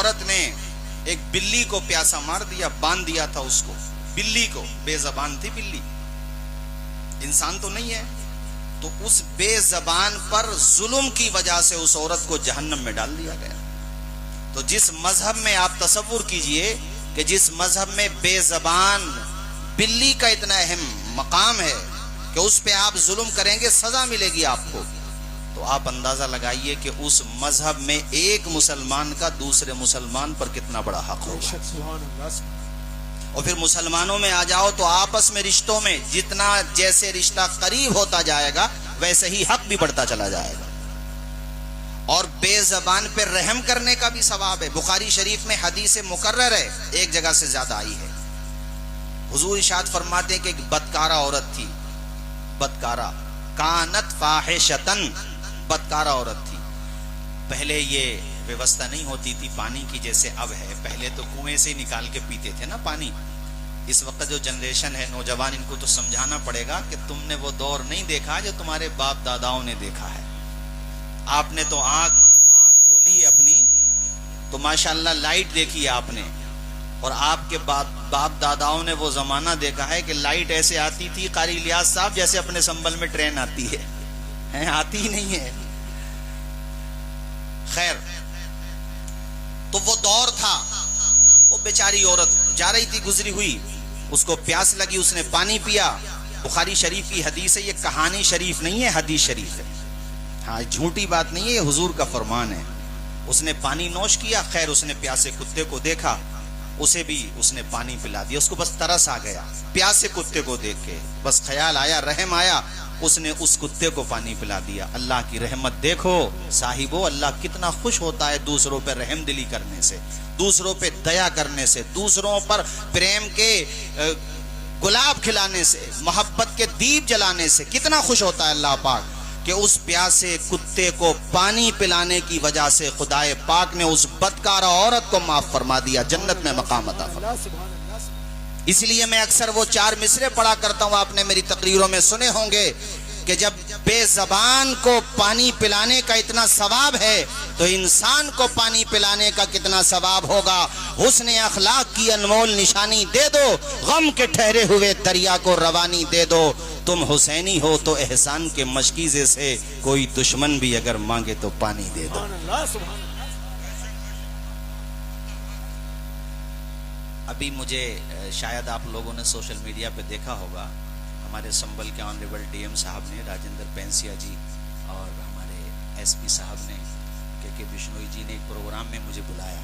औरत ने एक बिल्ली को प्यासा मार दिया, बांध दिया था उसको, बिल्ली को, बेजबान थी बिल्ली, इंसान तो नहीं है। तो उस बेजबान पर जुल्म की वजह से उस औरत को जहन्नम में डाल दिया गया। तो जिस मजहब में, आप तसव्वुर कीजिए कि जिस मजहब में बेजबान बिल्ली का इतना अहम मकाम है कि उस पे आप जुल्म करेंगे सजा मिलेगी आपको, तो आप अंदाजा लगाइए कि उस मजहब में एक मुसलमान का दूसरे मुसलमान पर कितना बड़ा हक होगा। और फिर मुसलमानों में आ जाओ तो आपस में रिश्तों में जितना जैसे रिश्ता करीब होता जाएगा वैसे ही हक भी बढ़ता चला जाएगा। और बेजबान पे रहम करने का भी सवाब है। बुखारी शरीफ में हदीस मुकर्रर है, एक जगह से ज्यादा आई है। हुजूर इरशाद फरमाते हैं कि एक बदकारा औरत थी, बदकारा, कानत फाहिशतन, बदकारा औरत थी। पहले ये व्यवस्था नहीं होती थी पानी की जैसे अब है। पहले तो कुएं से निकाल के पीते थे ना पानी। इस वक्त जो जनरेशन है नौजवान, इनको तो समझाना पड़ेगा कि तुमने वो दौर नहीं देखा जो तुम्हारे बाप दादाओं ने देखा है। आपने तो आंख खोली है अपनी तो माशाल्लाह लाइट देखी है आपने, और आपके बाप दादाओं ने वो जमाना देखा है कि लाइट ऐसे आती थी कारी इलियास साहब जैसे अपने संबल में ट्रेन आती है, आती ही नहीं है। खैर, तो वो दौर था। वो बेचारी औरत जा रही थी, गुजरी हुई, उसको प्यास लगी, उसने पानी पिया। बुखारी शरीफ की हदीस है, ये कहानी शरीफ नहीं है, हदीस शरीफ है। हाँ, झूठी बात नहीं है, ये हुजूर का फरमान है। उसने पानी नोश किया। खैर, उसने प्यासे कुत्ते को देखा, उसे भी उसने पानी पिला दिया। उसको बस तरस आ गया प्यासे कुत्ते को देख के, बस ख्याल आया, रहम आया, उसने उस कुत्ते को पानी पिला दिया। अल्लाह की रहमत देखो साहिबो, अल्लाह कितना खुश होता है दूसरों पर रहम दिली करने से, दूसरों पे दया करने से, दूसरों पर प्रेम के गुलाब खिलाने से, मोहब्बत के दीप जलाने से कितना खुश होता है अल्लाह पाक कि उस प्यासे कुत्ते को पानी पिलाने की वजह से खुदाए पाक ने उस बदकारा औरत को माफ फरमा दिया, जन्नत में मकाम अता फरमा। इसलिए मैं अक्सर वो 4 मिसरे पढ़ा करता हूं, आपने मेरी तकरीरों में सुने होंगे कि जब बेज़बान को पानी पिलाने का इतना सवाब है तो इंसान को पानी पिलाने का कितना सवाब होगा। हुस्न अखलाक की अनमोल निशानी दे दो, गम के ठहरे हुए दरिया को रवानी दे दो। तुम हुसैनी हो तो एहसान के मशकीजे से कोई दुश्मन भी अगर मांगे तो पानी दे दो। अभी मुझे शायद आप लोगों ने सोशल मीडिया पे देखा होगा, हमारे संबल के ऑनरेबल डीएम साहब ने, राजेंद्र पेंसिया जी, और हमारे एसपी साहब ने, के बिश्नोई जी ने एक प्रोग्राम में मुझे बुलाया।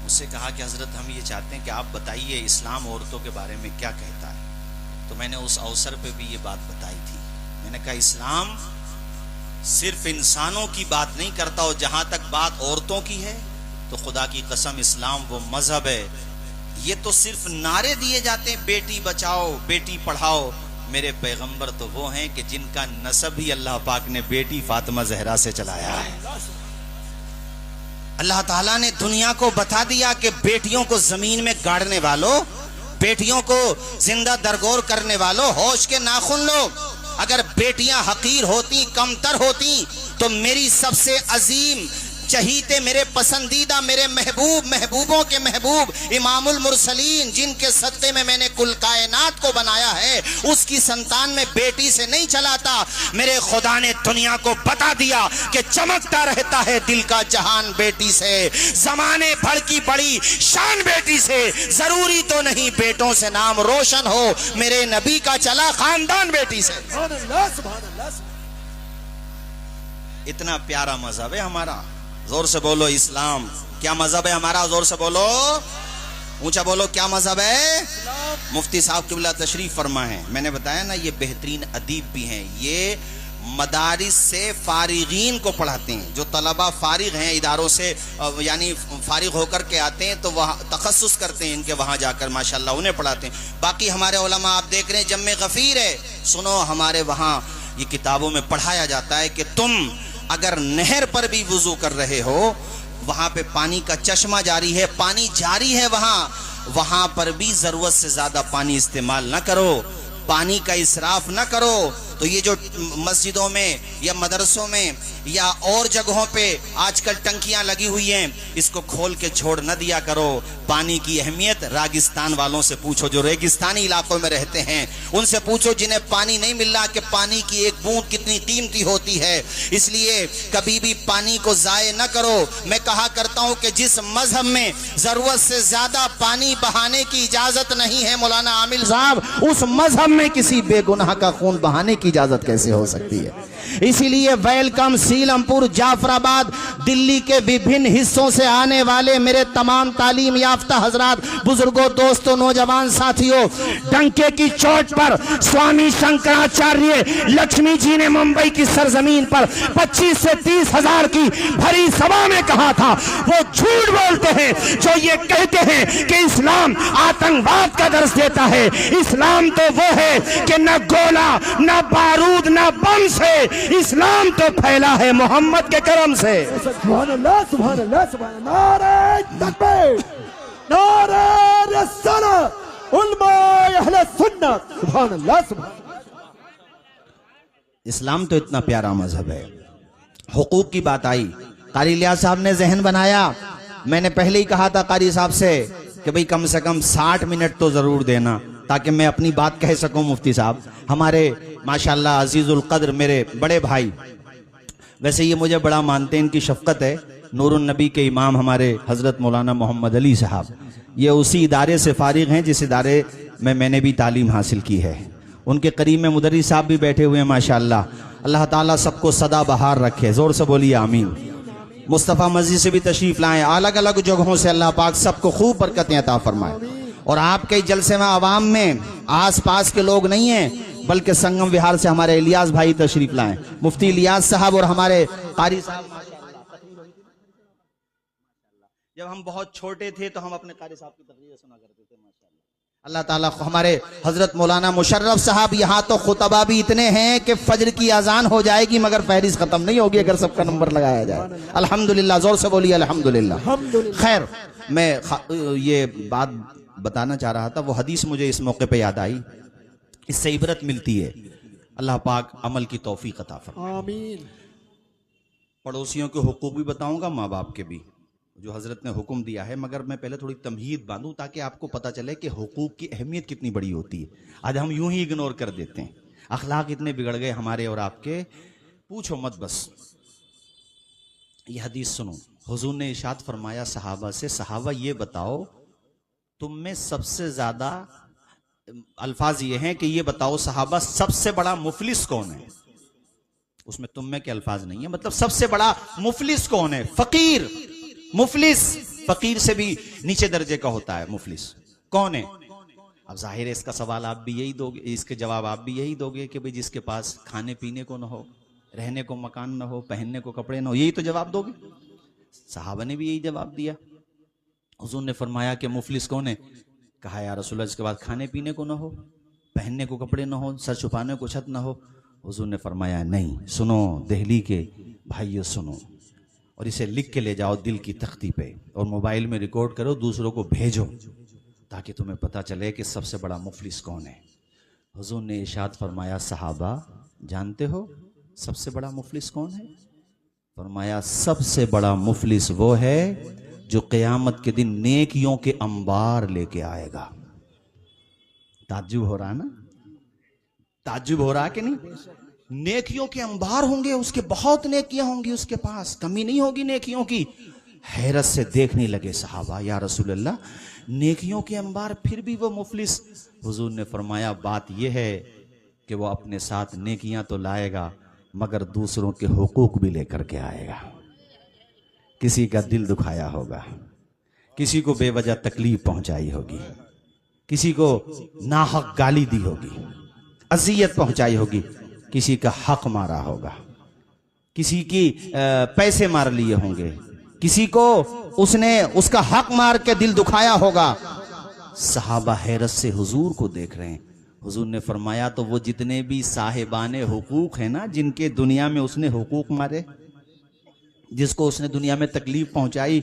मुझसे कहा कि हजरत हम ये चाहते हैं कि आप बताइए इस्लाम औरतों के बारे में क्या कहता है। तो मैंने उस अवसर पे भी ये बात बताई थी। मैंने कहा इस्लाम सिर्फ इंसानों की बात नहीं करता, और जहां तक बात औरतों की है तो खुदा की कसम इस्लाम वो मजहब है, ये तो सिर्फ नारे दिए जाते हैं बेटी बचाओ बेटी पढ़ाओ। मेरे पैगंबर तो वो हैं कि जिनका नसब ही अल्लाह पाक ने बेटी फातिमा जहरा से चलाया है। अल्लाह ताला ने दुनिया को बता दिया कि बेटियों को जमीन में गाड़ने वालों, बेटियों को जिंदा दरगोर करने वालों, होश के नाखून लो। अगर बेटियां हकीर होती, कमतर होती, तो मेरी सबसे अजीम चहीते, मेरे पसंदीदा, मेरे महबूब, महबूबों के महबूब इमामुल मुरसलीन, जिनके सत्ते में मैंने कुल कायनात को बनाया है, उसकी संतान में बेटी से नहीं चलाता। मेरे खुदा ने दुनिया को बता दिया कि चमकता रहता है दिल का जहान बेटी से, जमाने भर की बड़ी शान बेटी से। जरूरी तो नहीं बेटों से नाम रोशन हो, मेरे नबी का चला खानदान बेटी से। इतना प्यारा मजहब है हमारा। जोर से बोलो इस्लाम। क्या मजहब है हमारा? जोर से बोलो, ऊंचा बोलो, क्या मजहब है? मुफ्ती साहब किबला तशरीफ फरमा है। मैंने बताया ना, ये बेहतरीन अदीब भी हैं। ये मदारिस से फारिगीन को पढ़ाते हैं। जो तलबा फारिग हैं इदारों से, यानी फारिग होकर के आते हैं तो वहाँ तखस्सुस करते हैं इनके, वहाँ जाकर माशाल्लाह उन्हें पढ़ाते हैं। बाकी हमारे उलमा आप देख रहे हैं जम्मे गफीर है। सुनो, हमारे वहाँ ये किताबों में पढ़ाया जाता है कि तुम अगर नहर पर भी वुजू कर रहे हो, वहां पे पानी का चश्मा जारी है, पानी जारी है, वहां पर भी जरूरत से ज्यादा पानी इस्तेमाल ना करो, पानी का इसराफ ना करो। तो ये जो मस्जिदों में या मदरसों में या और जगहों पे आजकल टंकियां लगी हुई हैं, इसको खोल के छोड़ न दिया करो। पानी की अहमियत रागिस्तान वालों से पूछो, जो रेगिस्तानी इलाकों में रहते हैं उनसे पूछो, जिन्हें पानी नहीं मिल रहा कि पानी की एक बूंद कितनी कीमती होती है। इसलिए कभी भी पानी को जाये न करो। मैं कहा करता हूं कि जिस मजहब में जरूरत से ज्यादा पानी बहाने की इजाजत नहीं है मौलाना आमिल साहब, उस मजहब में किसी बेगुनाह का खून बहाने की इजाजत कैसे हो सकती है। इसीलिए वेलकम सीलमपुर, जाफराबाद, दिल्ली के विभिन्न हिस्सों से आने वाले मेरे तमाम तालीम याफ्ता हजरात, बुजुर्गों, दोस्तों, नौजवान साथियों, डंके की चोट पर स्वामी शंकराचार्य लक्ष्मी जी ने मुंबई की सरजमीन पर 25 से 30 हजार की भरी सभा में कहा था। वो झूठ बोलते हैं जो ये कहते हैं कि इस्लाम आतंकवाद का दर्ज देता है। इस्लाम तो वो है कि न गोला, न बारूद, न बम से, इस्लाम तो फैला है मोहम्मद के करम से। सुभान अल्लाह, सुभान अल्लाह, सुभान अल्लाह, नारे तकबीर, नारे रिसालत, उलमाए अहले सुन्नत, सुभान अल्लाह, सुभान अल्लाह। इस्लाम तो इतना प्यारा मजहब है। हुकूक की बात आई, कारी इलियास साहब ने जहन बनाया। मैंने पहले ही कहा था कारी साहब से कि भाई कम से कम 60 मिनट तो जरूर देना ताकि मैं अपनी बात कह सकूं। मुफ्ती साहब हमारे माशाल्लाह अजीजुल कद्र मेरे बड़े भाई, वैसे ये मुझे बड़ा मानते हैं, इनकी शफकत है। नूरुन नबी के इमाम हमारे हजरत मौलाना मोहम्मद अली साहब, ये उसी इदारे से फारिग हैं जिस इदारे में मैंने भी तालीम हासिल की है। उनके करीब में मुदर्रिस साहब भी बैठे हुए हैं माशाल्लाह। अल्लाह ताला सबको सदा बहार रखे, जोर से बोलिए आमीन। मुस्तफ़ा मस्जिद से भी तशरीफ लाएं, अलग अलग जगहों से अल्लाह पाक सबको खूब बरकतें अता फरमाए। और आपके जलसे में आवाम में आस पास के लोग नहीं हैं, बल्कि संगम विहार से हमारे इलियास भाई तशरीफ लाएं, मुफ्ती इलियास साहब और हमारे कारी साहब। जब हम बहुत छोटे थे तो हम अपने कारी साहब की तकरीर सुना करते थे माशाल्लाह। अल्लाह ताला हमारे हजरत मौलाना मुशर्रफ साहब, यहाँ तो खुतबा भी इतने हैं कि फजर की अजान हो जाएगी मगर फहरिस्त खत्म नहीं होगी अगर सबका नंबर लगाया जाए। अल्हम्दुलिल्लाह, जोर से बोलिए अल्हम्दुलिल्लाह। खैर, मैं ये बात बताना चाह रहा था, वो हदीस मुझे इस मौके पे याद आई। इससे इबरत मिलती है। अल्लाह पाक अमल की तौफीक अता फरमाए, आमीन। पड़ोसियों के हुकूक भी बताऊंगा, माँ बाप के भी, जो हजरत ने हुक्म दिया है, मगर मैं पहले थोड़ी तमहीद बांधूं ताकि आपको पता चले कि हुकूक की अहमियत कितनी बड़ी होती है। आज हम यूं ही इग्नोर कर देते हैं। अखलाक इतने बिगड़ गए हमारे और आपके, पूछो मत बस। ये हदीस सुनो, हुजूर ने इरशाद फरमाया सहाबा से, सहाबा ये बताओ तुम में सबसे ज्यादा, अल्फाज ये हैं कि ये बताओ सहाबा सबसे बड़ा मुफलिस कौन है। उसमें तुम में के अल्फाज नहीं है, मतलब सबसे बड़ा मुफलिस कौन है। फकीर, मुफलिस फकीर से भी नीचे दर्जे का होता है। मुफलिस कौन है? अब जाहिर है इसका सवाल आप भी यही दोगे, इसके जवाब आप भी यही दोगे कि भाई जिसके पास खाने पीने को न हो, रहने को मकान न हो, पहनने को कपड़े न हो, यही तो जवाब दोगे। सहाबा ने भी यही जवाब दिया। हुजूर ने फरमाया कि मुफलिस कौन है? कहा या रसूलल्लाह जिसके बाद खाने पीने को न हो, पहनने को कपड़े न हो, सर छुपाने को छत न हो। हुजूर ने फरमाया नहीं, सुनो दिल्ली के भाइयों सुनो, और इसे लिख के ले जाओ दिल की तख्ती पे और मोबाइल में रिकॉर्ड करो, दूसरों को भेजो ताकि तुम्हें पता चले कि सबसे बड़ा मुफलिस कौन है। हुजूर ने इरशाद फरमाया सहाबा जानते हो सबसे बड़ा मुफलिस कौन है? फरमाया सबसे बड़ा मुफलिस वो है जो क़यामत के दिन नेकियों के अंबार लेके आएगा। ताज्जुब हो रहा ना? ताज्जुब हो रहा कि नहीं? नेकियों के अंबार होंगे उसके, बहुत नेकियां होंगी उसके पास, कमी नहीं होगी नेकियों की। हैरत से देखने लगे सहाबा, या रसूल अल्लाह नेकियों के अंबार फिर भी वो मुफलिस? हुजूर ने फरमाया बात यह है कि वो अपने साथ नेकियां तो लाएगा मगर दूसरों के हुकूक भी लेकर के आएगा। किसी का दिल दुखाया होगा, किसी को बेवजह तकलीफ पहुंचाई होगी, किसी को नाहक गाली दी होगी, अजियत पहुंचाई होगी, किसी का हक मारा होगा, किसी की पैसे मार लिए होंगे, किसी को उसने उसका हक मार के दिल दुखाया होगा। सहाबा हैरत से हुजूर को देख रहे हैं। हुजूर ने फरमाया तो वो जितने भी साहिबाने हुकूक है ना, जिनके दुनिया में उसने हुकूक मारे, जिसको उसने दुनिया में तकलीफ पहुंचाई,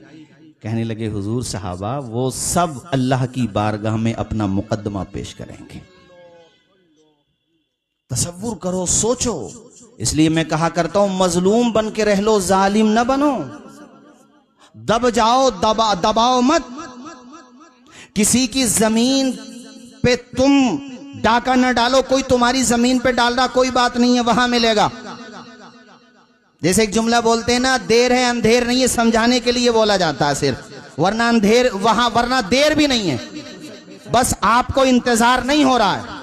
कहने लगे हुजूर सहाबा वो सब अल्लाह की बारगाह में अपना मुकद्दमा पेश करेंगे। तसव्वुर करो, सोचो इसलिए मैं कहा करता हूं मजलूम बन के रह लो, जालिम ना बनो। दब जाओ, दबाओ मत। किसी की जमीन पे तुम डाका न डालो। कोई तुम्हारी जमीन पे डाल रहा, कोई बात नहीं है, वहां मिलेगा। जैसे एक जुमला बोलते हैं ना, देर है अंधेर नहीं है, समझाने के लिए बोला जाता है सिर्फ, वरना अंधेर वहां, वरना देर भी नहीं है, बस आपको इंतजार नहीं हो रहा है।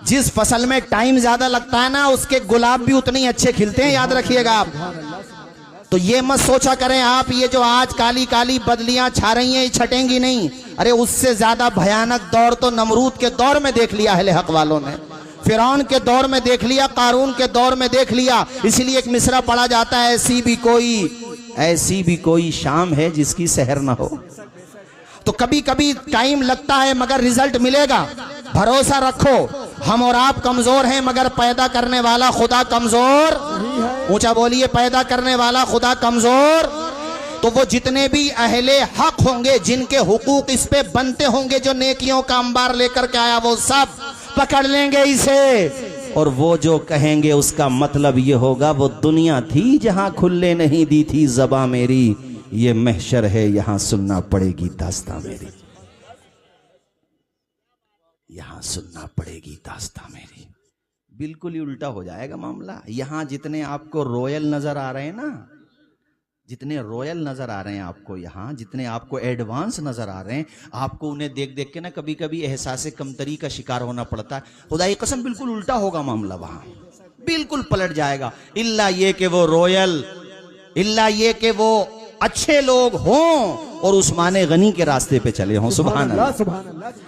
जिस फसल में टाइम ज्यादा लगता है ना, उसके गुलाब भी उतने ही अच्छे खिलते हैं, याद रखिएगा आप। तो ये मत सोचा करें आप, ये जो आज काली काली बदलियां छा रही हैं, ये छटेंगी नहीं। अरे उससे ज्यादा भयानक दौर तो नमरूद के दौर में देख लिया अहले हक वालों ने, फिरौन के दौर में देख लिया, कारून के दौर में देख लिया। इसीलिए एक मिसरा पढ़ा जाता है, ऐसी भी कोई शाम है जिसकी सहर ना हो। तो कभी कभी टाइम लगता है मगर रिजल्ट मिलेगा, भरोसा रखो। हम और आप कमजोर हैं मगर पैदा करने वाला खुदा कमजोर, ऊंचा बोलिए, पैदा करने वाला खुदा कमजोर। तो वो जितने भी अहले हक होंगे, जिनके हुकूक इस पे बनते होंगे, जो नेकियों का अंबार लेकर के आया, वो सब पकड़ लेंगे इसे। और वो जो कहेंगे उसका मतलब ये होगा, वो दुनिया थी जहां खुले नहीं दी थी ज़बां मेरी, ये महशर है यहां सुनना पड़ेगी दास्तां मेरी, यहां सुनना पड़ेगी दास्तां मेरी। बिल्कुल ही उल्टा हो जाएगा मामला। यहां जितने आपको रॉयल नजर आ रहे हैं ना, जितने रॉयल नजर आ रहे हैं आपको, यहाँ जितने आपको एडवांस नजर आ रहे हैं, आपको उन्हें देख देख के ना कभी कभी एहसास कमतरी का शिकार होना पड़ता है। खुदा की कसम बिल्कुल उल्टा होगा मामला, वहां बिल्कुल पलट जाएगा। इल्ला ये कि वो रॉयल, इल्ला ये कि वो अच्छे लोग हों और उस्मान गनी के रास्ते पे चले हों, सुभान अल्लाह,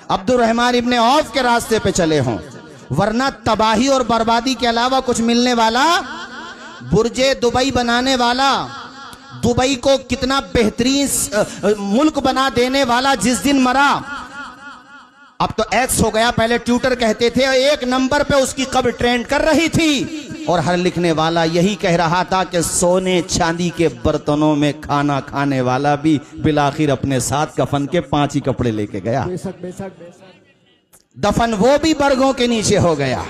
अब्दुर्रहमान इब्ने औफ के रास्ते पे चले हों, वरना तबाही और बर्बादी के अलावा कुछ मिलने वाला। बुर्जे दुबई बनाने वाला, दुबई को कितना बेहतरीन मुल्क बना देने वाला जिस दिन मरा, अब तो एक्स हो गया, पहले ट्विटर कहते थे, एक नंबर पे उसकी कब्र ट्रेंड कर रही थी। और हर लिखने वाला यही कह रहा था कि सोने चांदी के बर्तनों में खाना खाने वाला भी बिलाखिर अपने साथ कफन के 5 ही कपड़े लेके गया। दफन वो भी बरगों के नीचे हो गया,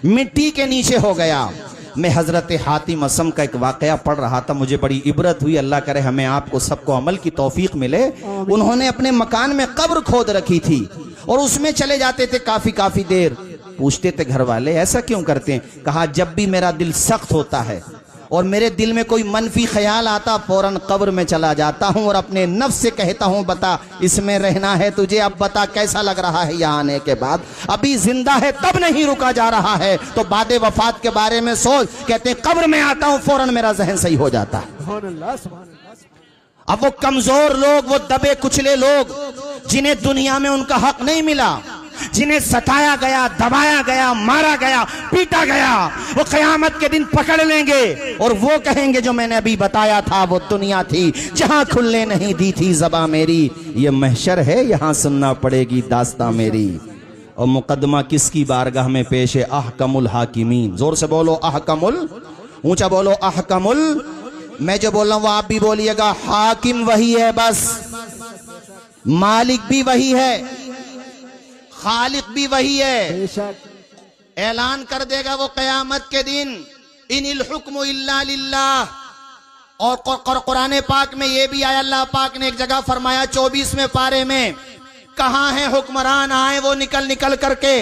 मिट्टी के नीचे हो गया। मैं हजरत हातिम असम का एक वाकया पढ़ रहा था, मुझे बड़ी इबरत हुई। अल्लाह करे हमें आपको सबको अमल की तौफीक मिले। उन्होंने अपने मकान में कब्र खोद रखी थी और उसमें चले जाते थे काफी देर। पूछते थे घर वाले ऐसा क्यों करते हैं? कहा जब भी मेरा दिल सख्त होता है और मेरे दिल में कोई मनफी ख्याल आता, फौरन कब्र में चला जाता हूं और अपने नफ्स से कहता हूं, बता इसमें रहना है तुझे, अब बता कैसा लग रहा है यहाँ आने के बाद? अभी जिंदा है तब नहीं रुका जा रहा है, तो बाद वफात के बारे में सोच। कहते हैं कब्र में आता हूं फौरन मेरा जहन सही हो जाता है। अब वो कमजोर लोग, वो दबे कुचले लोग, जिन्हें दुनिया में उनका हक नहीं मिला, जिन्हें सताया गया, दबाया गया, मारा गया, पीटा गया, वो क़यामत के दिन पकड़ लेंगे और वो कहेंगे जो मैंने अभी बताया था, वो दुनिया थी जहां खुलने नहीं दी थी ज़बां मेरी, ये महशर है यहां सुनना पड़ेगी दास्तां मेरी। और मुकदमा किसकी बारगाह में पेश है? अहकमुल हाकिमीन। जोर से बोलो अहकमुल, ऊंचा बोलो अहकमुल। मैं जो बोल रहा हूं वो आप भी बोलिएगा। हाकिम वही है बस, मालिक भी वही है, खालिक भी वही है। ऐलान कर देगा वो क़यामत के दिन, इनिल हुक्मु इल्ला लिल्लाह। और कुरान पाक में ये भी आया, अल्लाह पाक ने एक जगह फरमाया 24वें पारे में, कहां है हुक्मरान, आए वो निकल निकल करके।